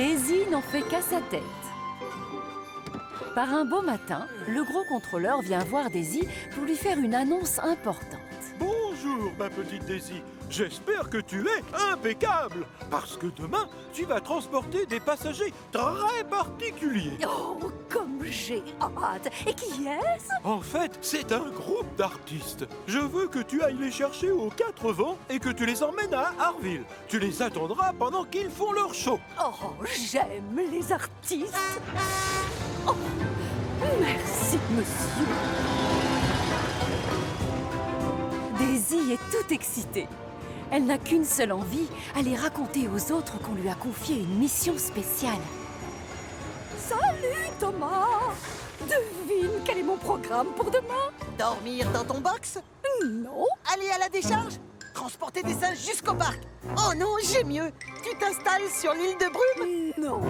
Daisy n'en fait qu'à sa tête. Par un beau matin, le gros contrôleur vient voir Daisy pour lui faire une annonce importante. Bonjour, ma petite Daisy. J'espère que tu es impeccable, parce que demain, tu vas transporter des passagers très particuliers. Oh, comme j'ai hâte! Et qui est-ce? En fait, c'est un groupe d'artistes. Je veux que tu ailles les chercher aux 4 vents et que tu les emmènes à Harville. Tu les attendras pendant qu'ils font leur show. Oh, j'aime les artistes! Oh, merci, monsieur! Daisy est toute excitée. Elle n'a qu'une seule envie, aller raconter aux autres qu'on lui a confié une mission spéciale. Salut Thomas! Devine quel est mon programme pour demain? Dormir dans ton box? Non? Aller à la décharge? Transporter des singes jusqu'au parc? Oh non, j'ai mieux! Tu t'installes sur l'île de Brume? Non.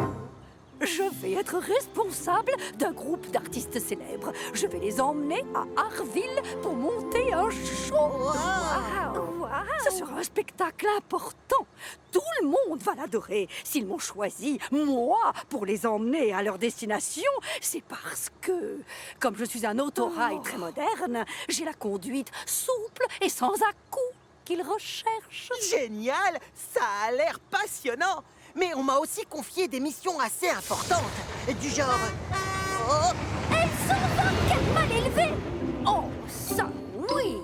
Je vais être responsable d'un groupe d'artistes célèbres. Je vais les emmener à Harville pour monter un show. Wow. Ce sera un spectacle important. Tout le monde va l'adorer. S'ils m'ont choisi, moi, pour les emmener à leur destination, c'est parce que, comme je suis un autorail très moderne, j'ai la conduite souple et sans à-coups qu'ils recherchent. Génial! Ça a l'air passionnant! Mais on m'a aussi confié des missions assez importantes. Du genre... Oh! Elles sont 24 mal élevées. Oh, ça, oui.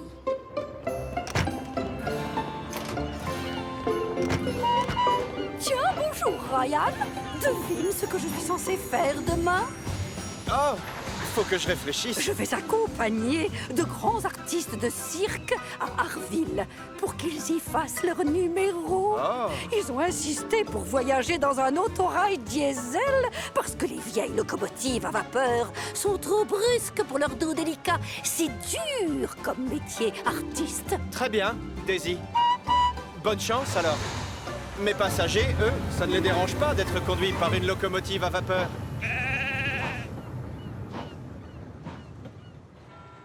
Tiens, bonjour, Ryan. Devine ce que je suis censée faire demain. Oh, faut que je réfléchisse. Je vais accompagner de grands artistes de cirque à Harville pour qu'ils y fassent leur numéro. Oh. Ils ont insisté pour voyager dans un autorail diesel parce que les vieilles locomotives à vapeur sont trop brusques pour leur dos délicat. C'est dur comme métier, artiste. Très bien, Daisy. Bonne chance alors. Mes passagers, eux, ça ne les dérange pas d'être conduits par une locomotive à vapeur.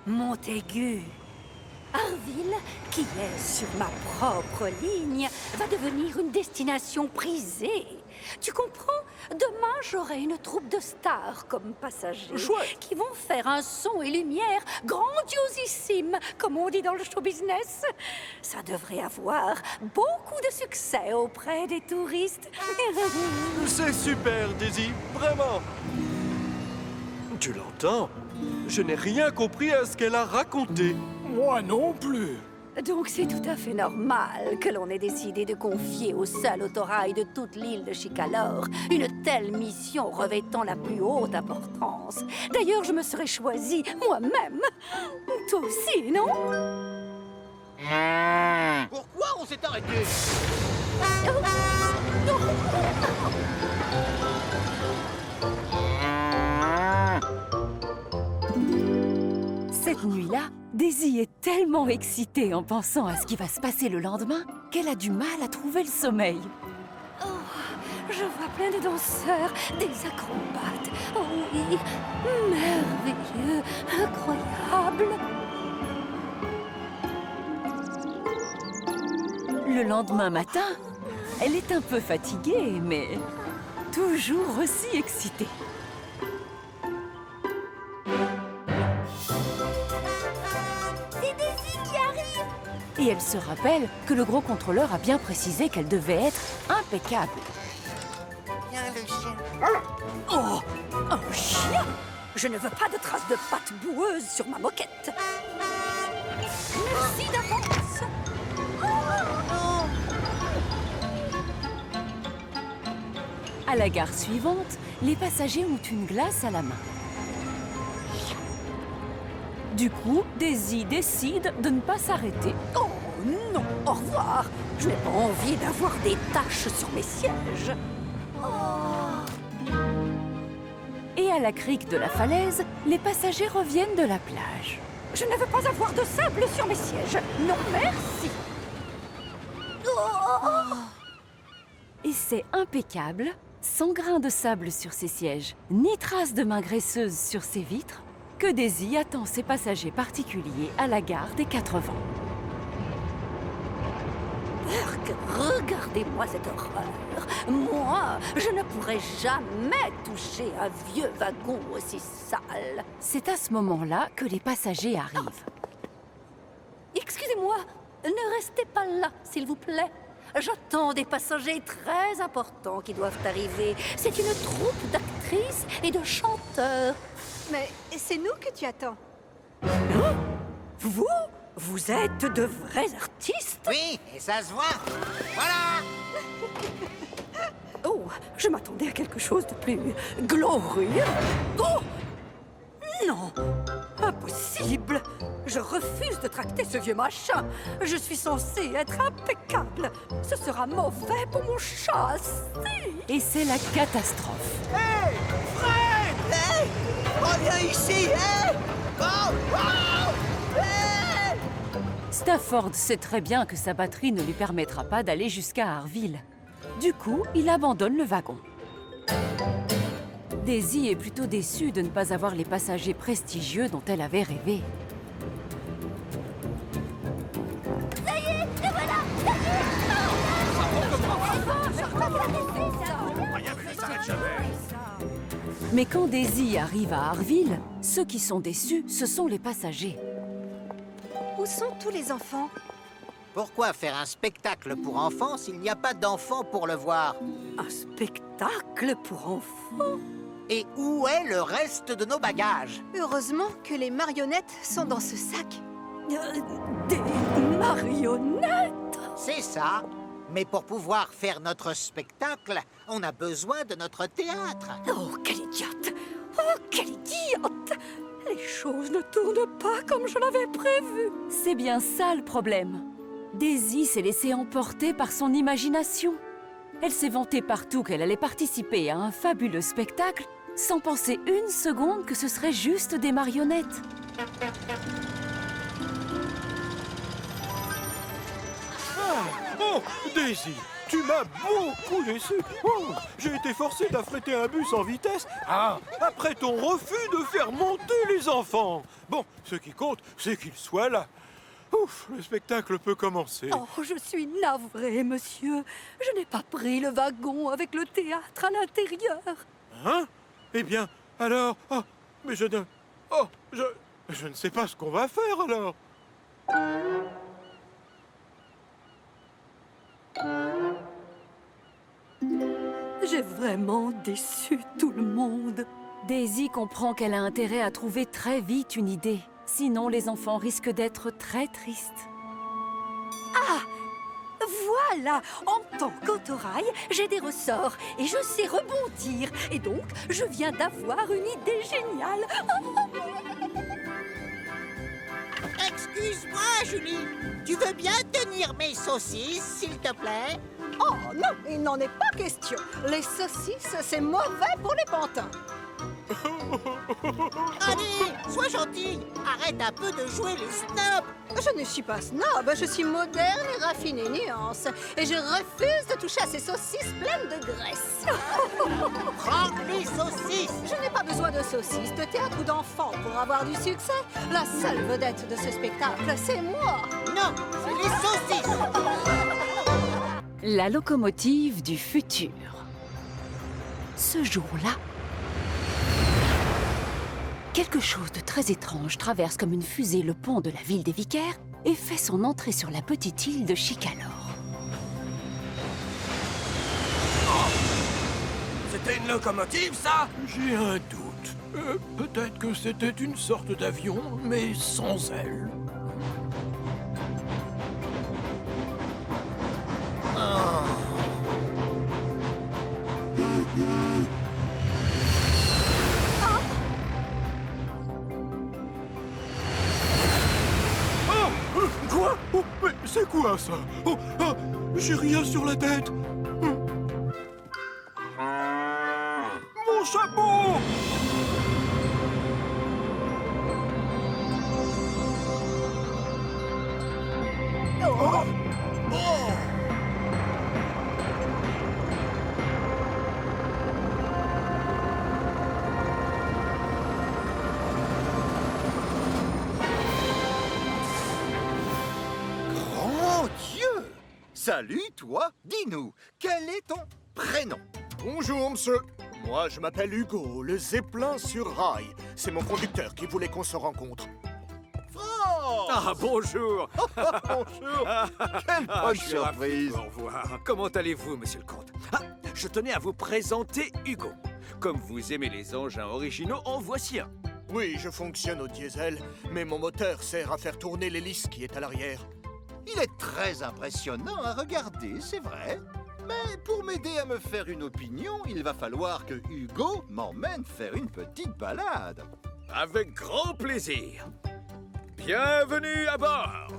Montaigu. Harville, qui est sur ma propre ligne, va devenir une destination prisée. Tu comprends? Demain, j'aurai une troupe de stars comme passagers Chouette. qui vont faire un son et lumière grandiosissime, comme on dit dans le show business. Ça devrait avoir beaucoup de succès auprès des touristes. C'est super, Daisy, vraiment. Tu l'entends? Je n'ai rien compris à ce qu'elle a raconté. Moi non plus. Donc c'est tout à fait normal que l'on ait décidé de confier au seul autorail de toute l'île de Chicalor une telle mission revêtant la plus haute importance. D'ailleurs, je me serais choisie moi-même. Toi aussi, non? Pourquoi on s'est arrêté? Cette nuit-là, Daisy est tellement excitée en pensant à ce qui va se passer le lendemain qu'elle a du mal à trouver le sommeil. Oh, je vois plein de danseurs, des acrobates. Oh oui, merveilleux, incroyable. Le lendemain matin, elle est un peu fatiguée, mais toujours aussi excitée. Et elle se rappelle que le gros contrôleur a bien précisé qu'elle devait être impeccable. Viens le chien. Oh, un chien! Je ne veux pas de traces de pattes boueuses sur ma moquette. Merci d'avance. À la gare suivante, les passagers ont une glace à la main. Du coup, Daisy décide de ne pas s'arrêter. Oh non, au revoir. Je n'ai pas envie d'avoir des taches sur mes sièges. Et à la crique de la falaise, les passagers reviennent de la plage. Je ne veux pas avoir de sable sur mes sièges. Non, merci. Et c'est impeccable, sans grain de sable sur ses sièges, ni trace de main graisseuse sur ses vitres, que Daisy attend ses passagers particuliers à la gare des 4 vents. remarque, regardez-moi cette horreur. Moi, je ne pourrais jamais toucher un vieux wagon aussi sale. C'est à ce moment-là que les passagers arrivent. Excusez-moi, ne restez pas là, s'il vous plaît. J'attends des passagers très importants qui doivent arriver. C'est une troupe d'actrices et de chanteurs. Mais c'est nous que tu attends. Vous? Vous êtes de vrais artistes? Oui, et ça se voit. Voilà. Oh, je m'attendais à quelque chose de plus glorieux. Oh! Non! Impossible! Je refuse de tracter ce vieux machin. Je suis censée être impeccable. Ce sera mauvais pour mon châssis. Et c'est la catastrophe. Hey, Fred! Hey, reviens ici, hein? Oh, wow! Hey! Stafford sait très bien que sa batterie ne lui permettra pas d'aller jusqu'à Harville. Du coup, il abandonne le wagon. Daisy est plutôt déçue de ne pas avoir les passagers prestigieux dont elle avait rêvé. Mais quand Daisy arrive à Harville, ceux qui sont déçus, ce sont les passagers. Où sont tous les enfants? Pourquoi faire un spectacle pour enfants s'il n'y a pas d'enfants pour le voir? Un spectacle pour enfants? Et où est le reste de nos bagages? Heureusement que les marionnettes sont dans ce sac. Des marionnettes? C'est ça. Mais pour pouvoir faire notre spectacle, on a besoin de notre théâtre. Oh, quelle idiote! Oh, quelle idiote! Les choses ne tournent pas comme je l'avais prévu. C'est bien ça le problème. Daisy s'est laissée emporter par son imagination. Elle s'est vantée partout qu'elle allait participer à un fabuleux spectacle sans penser une seconde que ce serait juste des marionnettes. Oh, Daisy, tu m'as beaucoup déçu. Oh, j'ai été forcé d'affréter un bus en vitesse. Après ton refus de faire monter les enfants. Bon, ce qui compte, c'est qu'ils soient là. Ouf, le spectacle peut commencer. Oh, je suis navrée, monsieur. Je n'ai pas pris le wagon avec le théâtre à l'intérieur. Hein? Eh bien, alors... Oh, mais je ne... Oh, je ne sais pas ce qu'on va faire, alors. J'ai vraiment déçu tout le monde. Daisy comprend qu'elle a intérêt à trouver très vite une idée. Sinon, les enfants risquent d'être très tristes. Voilà, en tant qu'autorail, j'ai des ressorts et je sais rebondir. Et donc, je viens d'avoir une idée géniale. Excuse-moi, Julie. Tu veux bien tenir mes saucisses, s'il te plaît? Oh non, il n'en est pas question. Les saucisses, c'est mauvais pour les pantins. Allez, sois gentil. Arrête un peu de jouer les snobs. Je ne suis pas snob, je suis moderne et raffinée nuance. Et je refuse de toucher à ces saucisses pleines de graisse. Prends les saucisses. Je n'ai pas besoin de saucisses, de théâtre ou d'enfants pour avoir du succès. La seule vedette de ce spectacle, c'est moi. Non, c'est les saucisses. La locomotive du futur. Ce jour-là, quelque chose de très étrange traverse comme une fusée le pont de la ville des Vicaires et fait son entrée sur la petite île de Chicalor. C'était une locomotive, ça? J'ai un doute. Peut-être que c'était une sorte d'avion, mais sans ailes. Quoi? Oh, mais c'est quoi ça? Oh, ah, j'ai rien sur la tête. Mon chapeau! Oh! Oh! Salut, toi. Dis-nous, quel est ton prénom? Bonjour, monsieur. Moi, je m'appelle Hugo, le Zeppelin sur rail. C'est mon conducteur qui voulait qu'on se rencontre. France! Ah, bonjour. Bonjour. Quelle bonne Je suis ravi de surprise. vous revoir. Comment allez-vous, monsieur le comte? Je tenais à vous présenter Hugo. Comme vous aimez les engins originaux, en voici un. Oui, je fonctionne au diesel, mais mon moteur sert à faire tourner l'hélice qui est à l'arrière. Il est très impressionnant à regarder, c'est vrai. Mais pour m'aider à me faire une opinion, il va falloir que Hugo m'emmène faire une petite balade. Avec grand plaisir. Bienvenue à bord.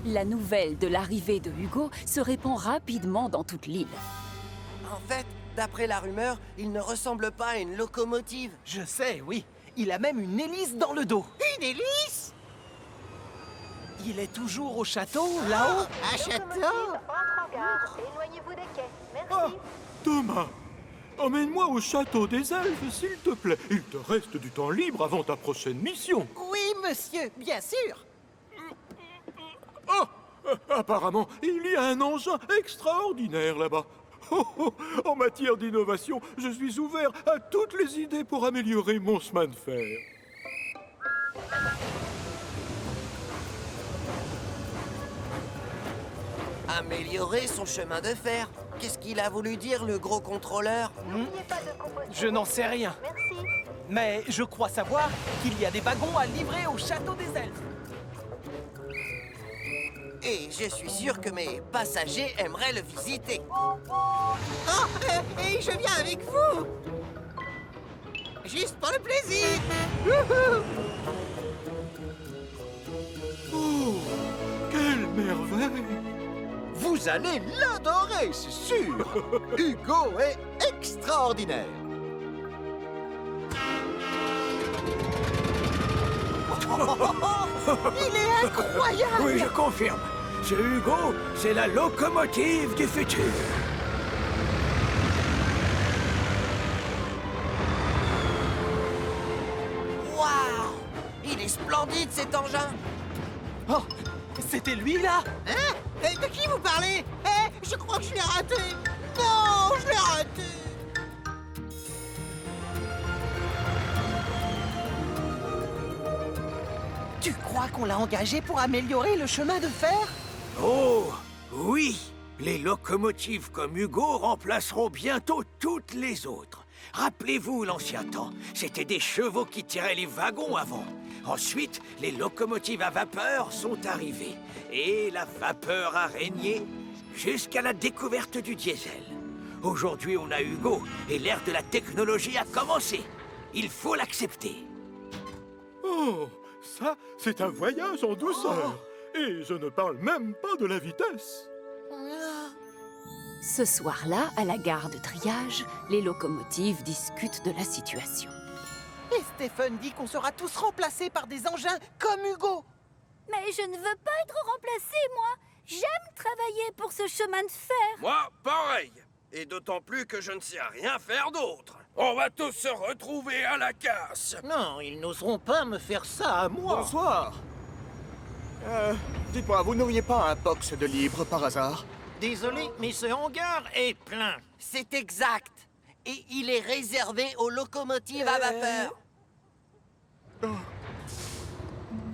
La nouvelle de l'arrivée de Hugo se répand rapidement dans toute l'île. En fait, d'après la rumeur, il ne ressemble pas à une locomotive. Je sais, oui. Il a même une hélice dans le dos. Une hélice? Il est toujours au château, là-haut. Un château? Éloignez-vous des quais. Merci. Ah, Thomas, emmène-moi au château des elfes, s'il te plaît. Il te reste du temps libre avant ta prochaine mission. Oui, monsieur, bien sûr. Oh, apparemment, il y a un engin extraordinaire là-bas. Oh, oh, en matière d'innovation, je suis ouvert à toutes les idées pour améliorer mon chemin de fer. Améliorer son chemin de fer. Qu'est-ce qu'il a voulu dire, le gros contrôleur? Je n'en sais rien. Merci. Mais je crois savoir qu'il y a des wagons à livrer au château des elfes. Et je suis sûr que mes passagers aimeraient le visiter. Oh, et je viens avec vous. Juste pour le plaisir. Oh, quelle merveille! Vous allez l'adorer, c'est sûr. Hugo est extraordinaire. Il est incroyable. Oui, je confirme. Ce Hugo, c'est la locomotive du futur. Waouh! Il est splendide, cet engin. Oh, c'était lui, là? Hein? De qui vous parlez? Je crois que je l'ai raté. Non, je l'ai raté. Tu crois qu'on l'a engagé pour améliorer le chemin de fer? Oh, oui. Les locomotives comme Hugo remplaceront bientôt toutes les autres. Rappelez-vous l'ancien temps, c'était des chevaux qui tiraient les wagons avant. Ensuite, les locomotives à vapeur sont arrivées. Et la vapeur a régné jusqu'à la découverte du diesel. Aujourd'hui, on a Hugo et l'ère de la technologie a commencé. Il faut l'accepter. Oh, ça, c'est un voyage en douceur. Et je ne parle même pas de la vitesse. Ce soir-là, à la gare de triage, les locomotives discutent de la situation. Et Stephen dit qu'on sera tous remplacés par des engins comme Hugo. Mais je ne veux pas être remplacée, moi. J'aime travailler pour ce chemin de fer. Moi, pareil. Et d'autant plus que je ne sais rien faire d'autre. On va tous se retrouver à la casse. Non, ils n'oseront pas me faire ça à moi. Bonsoir. Dites-moi, vous n'auriez pas un box de libre par hasard? Désolé, mais ce hangar est plein. C'est exact. Et il est réservé aux locomotives à vapeur.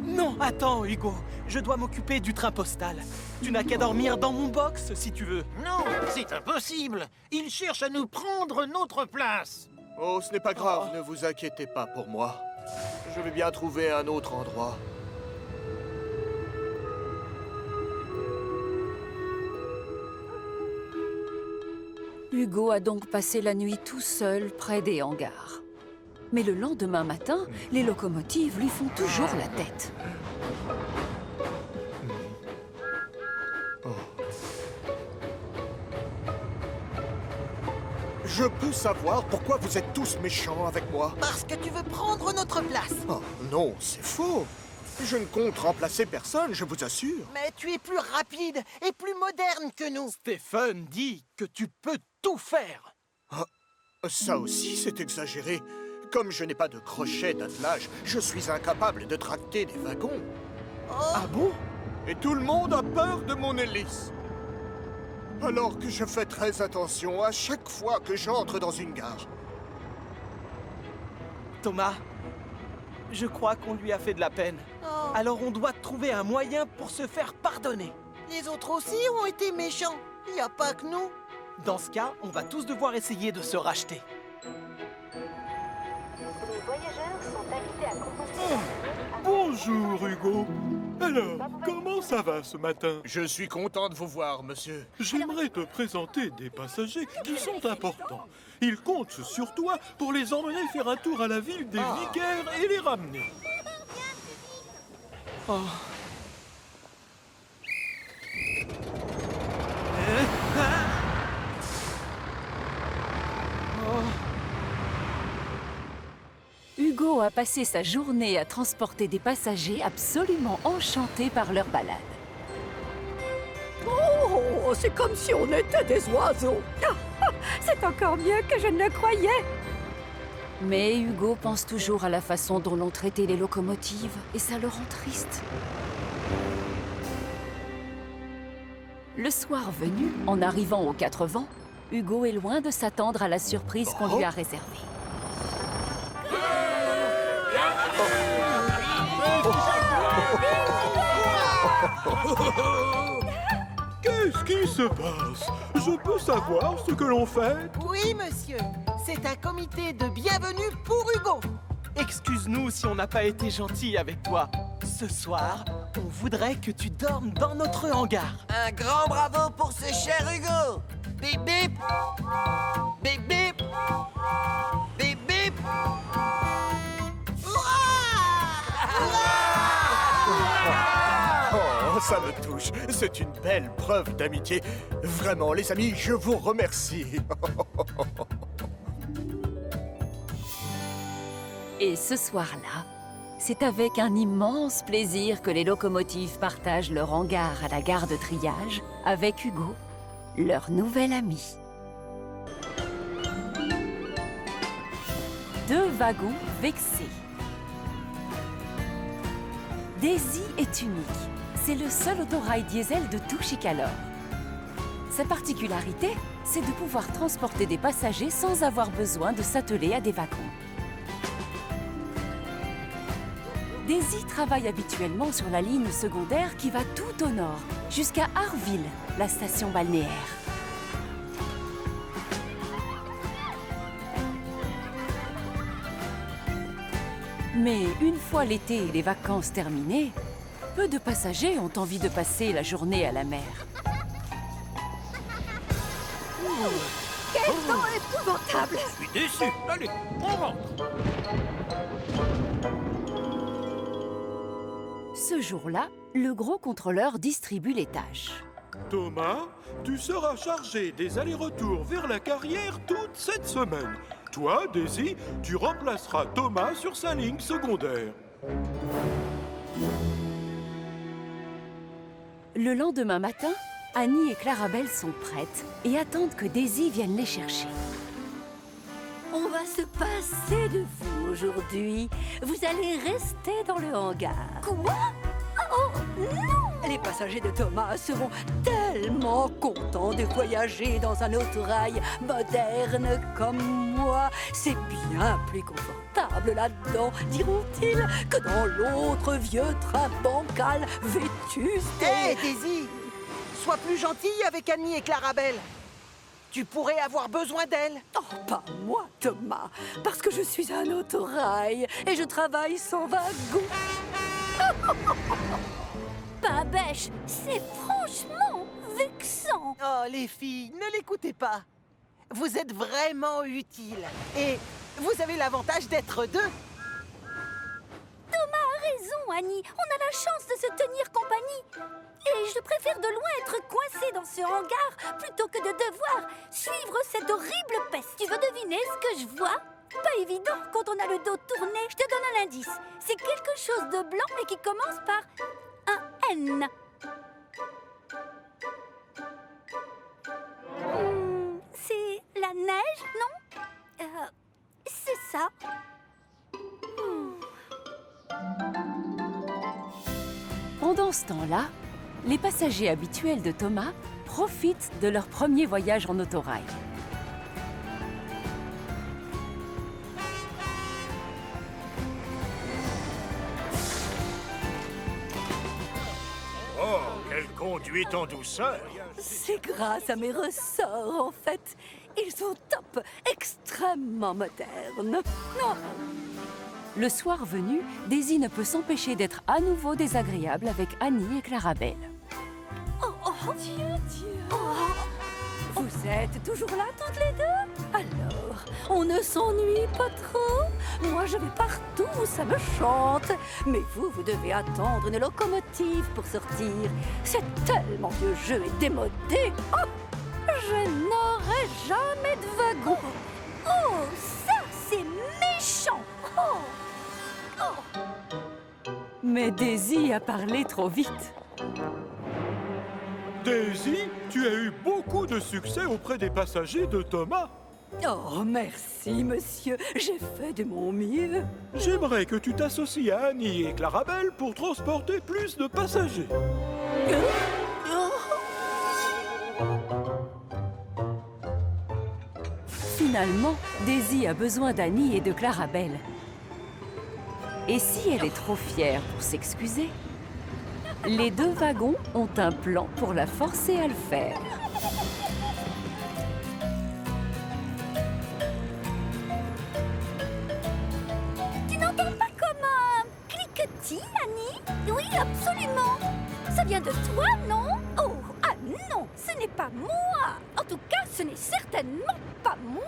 Non, attends, Hugo. Je dois m'occuper du train postal. Tu n'as qu'à dormir dans mon box, si tu veux. Non, c'est impossible. Ils cherchent à nous prendre notre place. Oh, ce n'est pas grave, ne vous inquiétez pas pour moi. Je vais bien trouver un autre endroit. Hugo a donc passé la nuit tout seul près des hangars. Mais le lendemain matin, les locomotives lui font toujours la tête. Je peux savoir pourquoi vous êtes tous méchants avec moi? Parce que tu veux prendre notre place. Oh, non, c'est faux. Je ne compte remplacer personne, je vous assure. Mais tu es plus rapide et plus moderne que nous. Stephen dit que tu peux tout faire. Ça aussi, c'est exagéré. Comme je n'ai pas de crochet d'attelage, je suis incapable de tracter des wagons. Ah bon? Et tout le monde a peur de mon hélice. Alors que je fais très attention à chaque fois que j'entre dans une gare. Thomas, je crois qu'on lui a fait de la peine. Alors on doit trouver un moyen pour se faire pardonner. Les autres aussi ont été méchants. Il n'y a pas que nous. Dans ce cas, on va tous devoir essayer de se racheter. Les voyageurs sont invités à composter. Bonjour, Hugo. Alors, comment ça va ce matin? Je suis content de vous voir, monsieur. J'aimerais te présenter des passagers qui sont importants. Ils comptent sur toi pour les emmener faire un tour à la ville des Vicaires et les ramener. Oh. Hugo a passé sa journée à transporter des passagers absolument enchantés par leur balade. Oh, c'est comme si on était des oiseaux. C'est encore mieux que je ne le croyais. Mais Hugo pense toujours à la façon dont l'ont traité les locomotives et ça le rend triste. Le soir venu, en arrivant aux 4 vents, Hugo est loin de s'attendre à la surprise qu'on lui a réservée. Qu'est-ce qui se passe? Je peux savoir ce que l'on fait? Oui, monsieur. C'est un comité de bienvenue pour Hugo. Excuse-nous si on n'a pas été gentil avec toi. Ce soir, on voudrait que tu dormes dans notre hangar. Un grand bravo pour ce cher Hugo. Bip bip. Bip bip. Bip bip. Oh, ça me touche. C'est une belle preuve d'amitié. Vraiment, les amis, je vous remercie. Et ce soir-là, c'est avec un immense plaisir que les locomotives partagent leur hangar à la gare de triage avec Hugo, leur nouvel ami. 2 wagons vexés. Daisy est unique. C'est le seul autorail diesel de tout Chicalor. Sa particularité, c'est de pouvoir transporter des passagers sans avoir besoin de s'atteler à des wagons. Daisy travaille habituellement sur la ligne secondaire qui va tout au nord, jusqu'à Harville, la station balnéaire. Mais une fois l'été et les vacances terminées, peu de passagers ont envie de passer la journée à la mer. Quel temps épouvantable! Je suis déçu. Allez, on rentre. Ce jour-là, le gros contrôleur distribue les tâches. Thomas, tu seras chargé des allers-retours vers la carrière toute cette semaine. Toi, Daisy, tu remplaceras Thomas sur sa ligne secondaire. Le lendemain matin, Annie et Clarabelle sont prêtes et attendent que Daisy vienne les chercher. On va se passer de vous aujourd'hui. Vous allez rester dans le hangar. Quoi? Oh non! Les passagers de Thomas seront tellement contents de voyager dans un autorail moderne comme moi. C'est bien plus confortable là-dedans, diront-ils, que dans l'autre vieux train bancal vétuste. Hé, Daisy, sois plus gentille avec Annie et Clarabelle. Tu pourrais avoir besoin d'elles. Oh, pas moi, Thomas, parce que je suis un autorail et je travaille sans wagon. Babèche, c'est franchement vexant. Oh, les filles, ne l'écoutez pas. Vous êtes vraiment utiles. Et vous avez l'avantage d'être 2. Thomas a raison, Annie. On a la chance de se tenir compagnie. Et je préfère de loin être coincée dans ce hangar plutôt que de devoir suivre cette horrible peste. Tu veux deviner ce que je vois? Pas évident quand on a le dos tourné. Je te donne un indice. C'est quelque chose de blanc et qui commence par un N. C'est la neige, non? C'est ça. Pendant ce temps-là, les passagers habituels de Thomas profitent de leur premier voyage en autorail. Oh, quelle conduite en douceur! C'est grâce à mes ressorts, en fait. Ils sont top, extrêmement modernes. Non. Le soir venu, Daisy ne peut s'empêcher d'être à nouveau désagréable avec Annie et Clarabelle. Vous êtes toujours là, toutes les deux? Alors, on ne s'ennuie pas trop? Moi, je vais partout où ça me chante. Mais vous, vous devez attendre une locomotive pour sortir. C'est tellement vieux jeu et démodé. Oh, je n'aurai jamais de wagon. Oh, ça, c'est méchant. Mais Daisy a parlé trop vite. Daisy, tu as eu beaucoup de succès auprès des passagers de Thomas. Oh, merci, monsieur. J'ai fait de mon mieux. J'aimerais que tu t'associes à Annie et Clarabelle pour transporter plus de passagers. Finalement, Daisy a besoin d'Annie et de Clarabelle. Et si elle est trop fière pour s'excuser, les deux wagons ont un plan pour la forcer à le faire. Tu n'entends pas comme un cliquetis, Annie? Oui, absolument. Ça vient de toi, non? Oh, ah non, ce n'est pas moi. En tout cas, ce n'est certainement pas moi.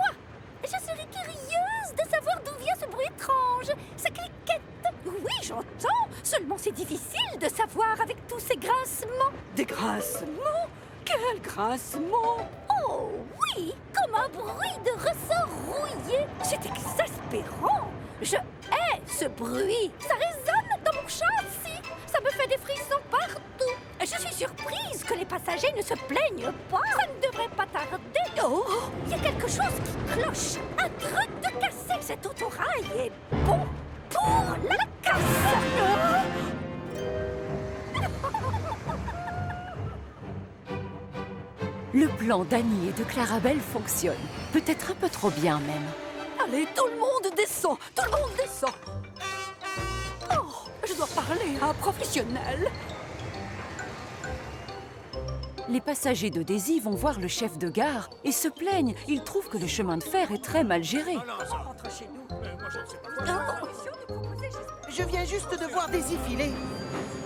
Je serais curieuse de savoir d'où vient ce bruit étrange, ce cliquette. Oui, j'entends. Seulement, c'est difficile de savoir avec tous ces grincements. Des grincements? Quel grincement? Oh oui, comme un bruit de ressort rouillé. C'est exaspérant. Je hais ce bruit. Ça résonne dans mon châssis. Ça me fait des frissons partout. Je suis surprise que les passagers ne se plaignent pas. Ça ne devrait pas tarder. Oh, il y a quelque chose qui cloche. Un truc de cassé. Cet autorail est bon pour la casse. Le plan d'Annie et de Clarabelle fonctionne. Peut-être un peu trop bien même. Allez, tout le monde descend. Tout le monde descend. Oh, je dois parler à un professionnel. Les passagers de Daisy vont voir le chef de gare et se plaignent. Ils trouvent que le chemin de fer est très mal géré. Rentre chez nous. Je viens juste de voir Daisy filer.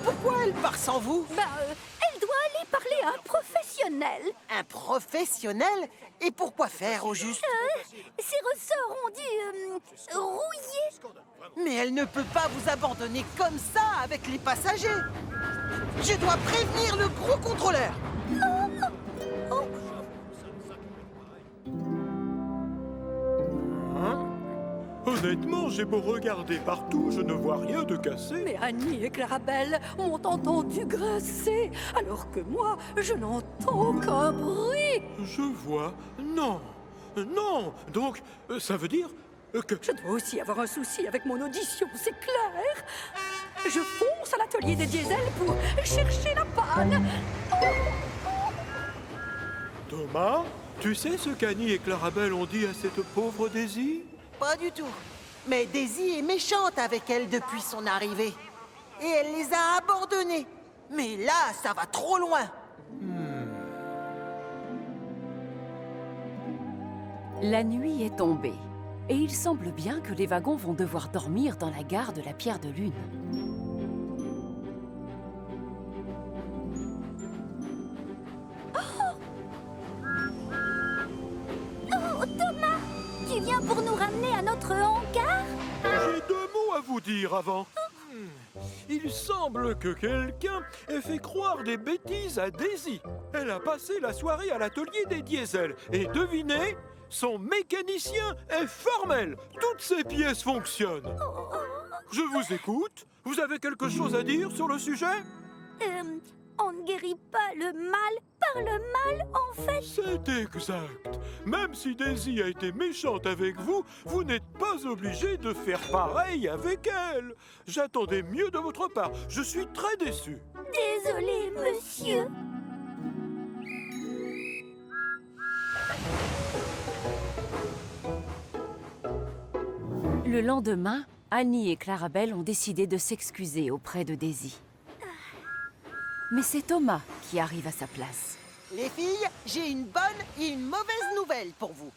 Pourquoi elle part sans vous? Elle doit aller parler à un professionnel. Un professionnel? Et pourquoi faire, au juste? Ses ressorts ont dû rouiller. Mais elle ne peut pas vous abandonner comme ça avec les passagers. Je dois prévenir le gros contrôleur. Honnêtement, j'ai beau regarder partout, je ne vois rien de cassé. Mais Annie et Clarabelle ont entendu grincer, alors que moi, je n'entends qu'un bruit. Je vois. Non. Non. Donc, ça veut dire que... Je dois aussi avoir un souci avec mon audition, c'est clair. Je fonce à l'atelier des diesels pour chercher la panne. Thomas, tu sais ce qu'Annie et Clarabelle ont dit à cette pauvre Daisy? Pas du tout. Mais Daisy est méchante avec elle depuis son arrivée. Et elle les a abandonnés. Mais là, ça va trop loin. La nuit est tombée. Et il semble bien que les wagons vont devoir dormir dans la gare de la Pierre de Lune. Oh, Thomas, tu viens pour nous ramener à notre hangar? J'ai deux mots à vous dire avant. Il semble que quelqu'un ait fait croire des bêtises à Daisy. Elle a passé la soirée à l'atelier des diesels. Et devinez, son mécanicien est formel. Toutes ses pièces fonctionnent. Je vous écoute. Vous avez quelque chose à dire sur le sujet? On ne guérit pas le mal par le mal, en fait. C'est exact. Même si Daisy a été méchante avec vous, vous n'êtes pas obligé de faire pareil avec elle. J'attendais mieux de votre part. Je suis très déçu. Désolé, monsieur. Le lendemain, Annie et Clarabelle ont décidé de s'excuser auprès de Daisy. Mais c'est Thomas qui arrive à sa place. Les filles, j'ai une bonne et une mauvaise nouvelle pour vous.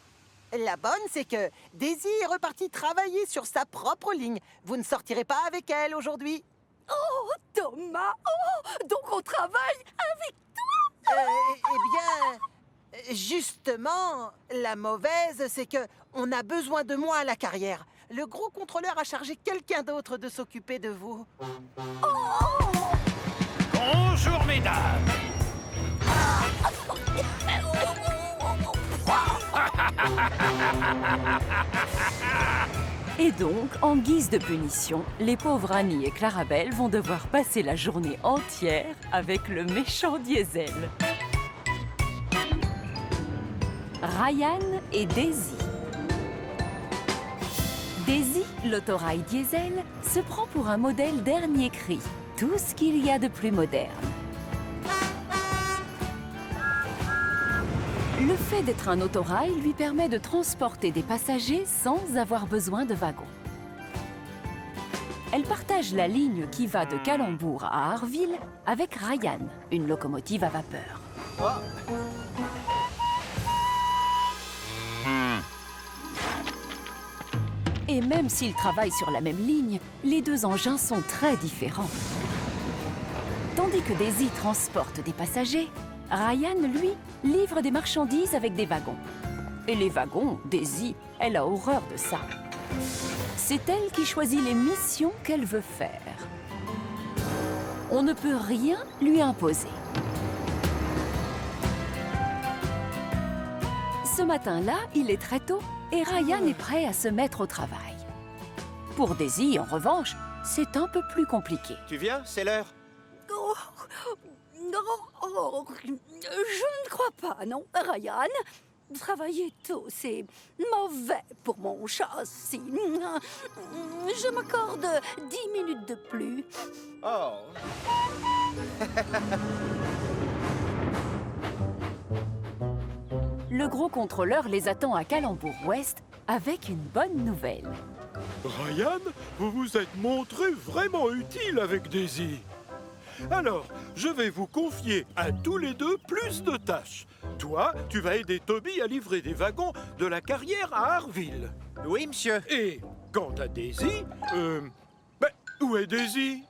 La bonne, c'est que Daisy est repartie travailler sur sa propre ligne. Vous ne sortirez pas avec elle aujourd'hui. Oh, Thomas! Oh, donc on travaille avec toi? Eh bien, justement, la mauvaise, c'est que on a besoin de moi à la carrière. Le gros contrôleur a chargé quelqu'un d'autre de s'occuper de vous. Bonjour, mesdames. Et donc, en guise de punition, les pauvres Annie et Clarabelle vont devoir passer la journée entière avec le méchant Diesel. Ryan et Daisy. Daisy, l'autorail diesel, se prend pour un modèle dernier cri. Tout ce qu'il y a de plus moderne. Le fait d'être un autorail lui permet de transporter des passagers sans avoir besoin de wagons. Elle partage la ligne qui va de Calembour à Harville avec Ryan, une locomotive à vapeur. Et même s'ils travaillent sur la même ligne, les deux engins sont très différents. Tandis que Daisy transporte des passagers, Ryan, lui, livre des marchandises avec des wagons. Et les wagons, Daisy, elle a horreur de ça. C'est elle qui choisit les missions qu'elle veut faire. On ne peut rien lui imposer. Ce matin-là, il est très tôt et Ryan est prêt à se mettre au travail. Pour Daisy, en revanche, c'est un peu plus compliqué. Tu viens? C'est l'heure. Oh, je ne crois pas, non, Ryan. Travailler tôt, c'est mauvais pour mon châssis. Je m'accorde 10 minutes de plus. Oh. Le gros contrôleur les attend à Calembour-Ouest avec une bonne nouvelle. Ryan, vous vous êtes montré vraiment utile avec Daisy. Alors, je vais vous confier à tous les deux plus de tâches. Toi, tu vas aider Toby à livrer des wagons de la carrière à Harville. Oui, monsieur. Et quant à Daisy, où est Daisy?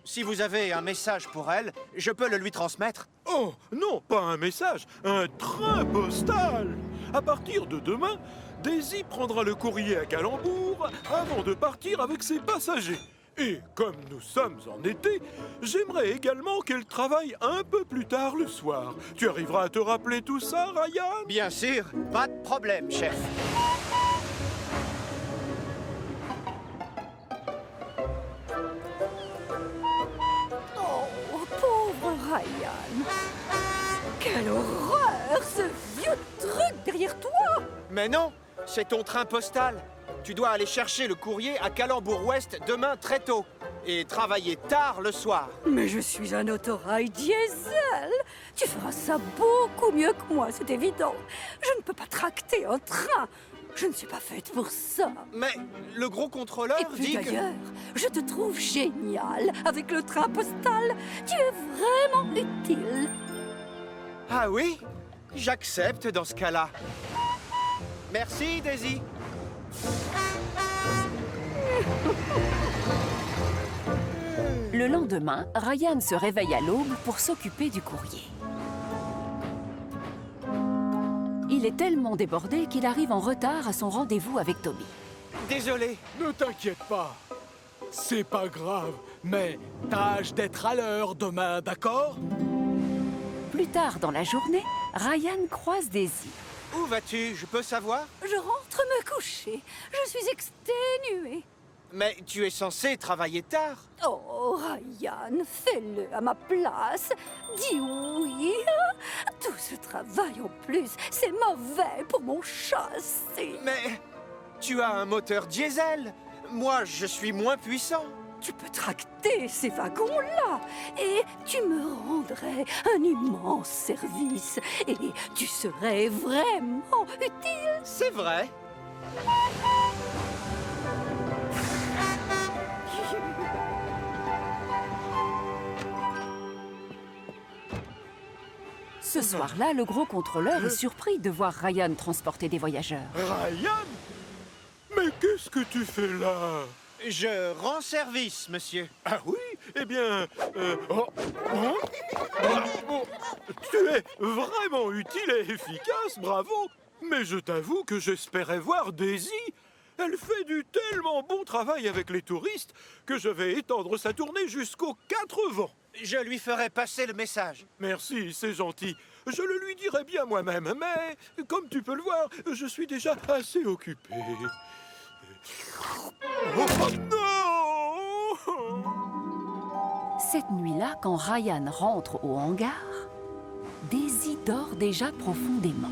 Si vous avez un message pour elle, je peux le lui transmettre. Oh, non, pas un message, un train postal. À partir de demain, Daisy prendra le courrier à Calembour avant de partir avec ses passagers. Et comme nous sommes en été, j'aimerais également qu'elle travaille un peu plus tard le soir. Tu arriveras à te rappeler tout ça, Ryan? Bien sûr, pas de problème, chef. Oh, pauvre Ryan. Quelle horreur, ce vieux truc derrière toi. Mais non, c'est ton train postal. Tu dois aller chercher le courrier à Calembour-Ouest demain très tôt et travailler tard le soir. Mais je suis un autorail diesel. Tu feras ça beaucoup mieux que moi, c'est évident. Je ne peux pas tracter un train. Je ne suis pas faite pour ça. Mais le gros contrôleur Et puis dit que... d'ailleurs, je te trouve génial avec le train postal. Tu es vraiment utile. Ah oui? J'accepte dans ce cas-là. Merci, Daisy. Le lendemain, Ryan se réveille à l'aube pour s'occuper du courrier. Il est tellement débordé qu'il arrive en retard à son rendez-vous avec Toby. Désolé. Ne t'inquiète pas. C'est pas grave, mais tâche d'être à l'heure demain, d'accord? Plus tard dans la journée, Ryan croise Daisy. Où vas-tu? Je peux savoir? Je rentre me coucher. Je suis exténuée. Mais tu es censé travailler tard. Oh, Ryan, fais-le à ma place. Dis oui. Tout ce travail en plus, c'est mauvais pour mon châssis. Mais tu as un moteur diesel. Moi, je suis moins puissant. Tu peux tracter ces wagons-là et tu me rendrais un immense service et tu serais vraiment utile. C'est vrai. Ce soir-là, le gros contrôleur est surpris de voir Ryan transporter des voyageurs. Ryan? Mais qu'est-ce que tu fais là? Je rends service, monsieur. Ah oui? Eh bien... tu es vraiment utile et efficace, bravo! Mais je t'avoue que j'espérais voir Daisy. Elle fait du tellement bon travail avec les touristes que je vais étendre sa tournée jusqu'aux 4 vents. Je lui ferai passer le message. Merci, c'est gentil. Je le lui dirai bien moi-même, mais comme tu peux le voir, je suis déjà assez occupé. Oh non! Cette nuit-là, quand Ryan rentre au hangar, Daisy dort déjà profondément.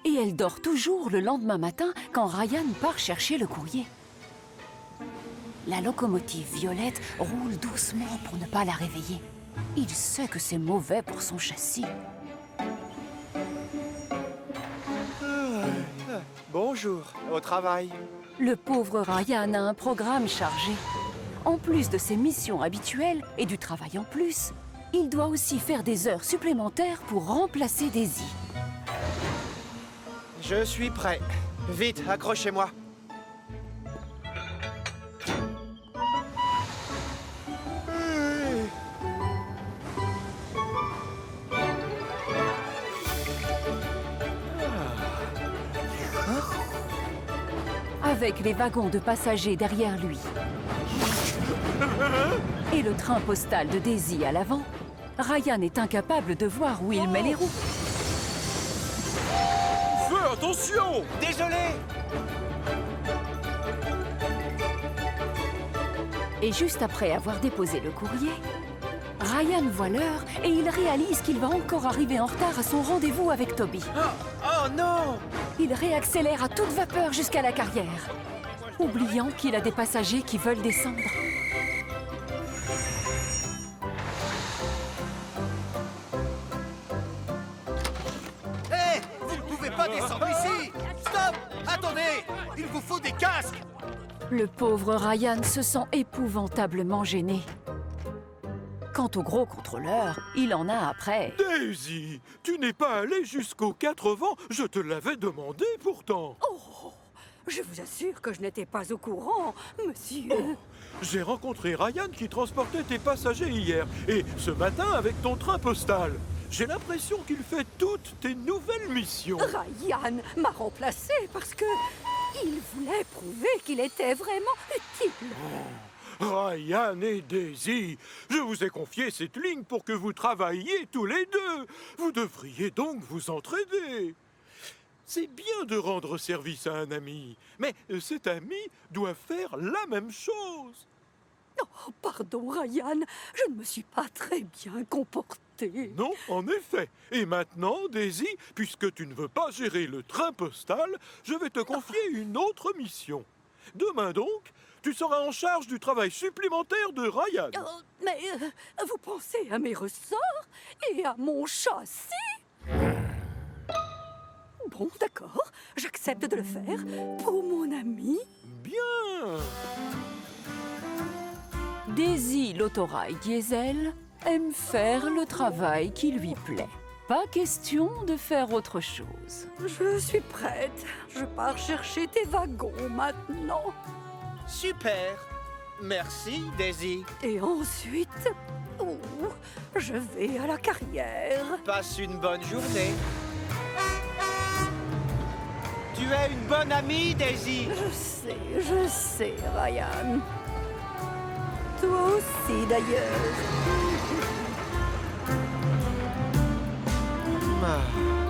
Et elle dort toujours le lendemain matin quand Ryan part chercher le courrier. La locomotive violette roule doucement pour ne pas la réveiller. Il sait que c'est mauvais pour son châssis. Bonjour, au travail. Le pauvre Ryan a un programme chargé. En plus de ses missions habituelles et du travail en plus, il doit aussi faire des heures supplémentaires pour remplacer Daisy. Je suis prêt. Vite, accrochez-moi. Avec les wagons de passagers derrière lui et le train postal de Daisy à l'avant, Ryan est incapable de voir où il met les roues. Fais attention! Désolé! Et juste après avoir déposé le courrier, Ryan voit l'heure et il réalise qu'il va encore arriver en retard à son rendez-vous avec Toby. Oh non! Il réaccélère à toute vapeur jusqu'à la carrière, oubliant qu'il a des passagers qui veulent descendre. Hé! Vous ne pouvez pas descendre ici! Stop! Attendez! Il vous faut des casques! Le pauvre Ryan se sent épouvantablement gêné. Quant au gros contrôleur, il en a après. Daisy, tu n'es pas allée jusqu'aux 4 vents, je te l'avais demandé pourtant. Oh, je vous assure que je n'étais pas au courant, monsieur. Oh, j'ai rencontré Ryan qui transportait tes passagers hier, et ce matin avec ton train postal. J'ai l'impression qu'il fait toutes tes nouvelles missions. Ryan m'a remplacé parce que il voulait prouver qu'il était vraiment utile. Ryan et Daisy, je vous ai confié cette ligne pour que vous travailliez tous les deux. Vous devriez donc vous entraider. C'est bien de rendre service à un ami, mais cet ami doit faire la même chose. Oh, pardon, Ryan, je ne me suis pas très bien comporté. Non, en effet. Et maintenant, Daisy, puisque tu ne veux pas gérer le train postal, je vais te confier une autre mission. Demain donc, tu seras en charge du travail supplémentaire de Ryan. Oh, mais vous pensez à mes ressorts et à mon châssis? Bon, d'accord, j'accepte de le faire pour mon ami. Bien. Daisy, l'autorail diesel, aime faire le travail qui lui plaît. Pas question de faire autre chose. Je suis prête. Je pars chercher tes wagons maintenant. Super! Merci, Daisy. Et ensuite, je vais à la carrière. Passe une bonne journée. Tu es une bonne amie, Daisy. Je sais, Ryan. Toi aussi, d'ailleurs. Ah.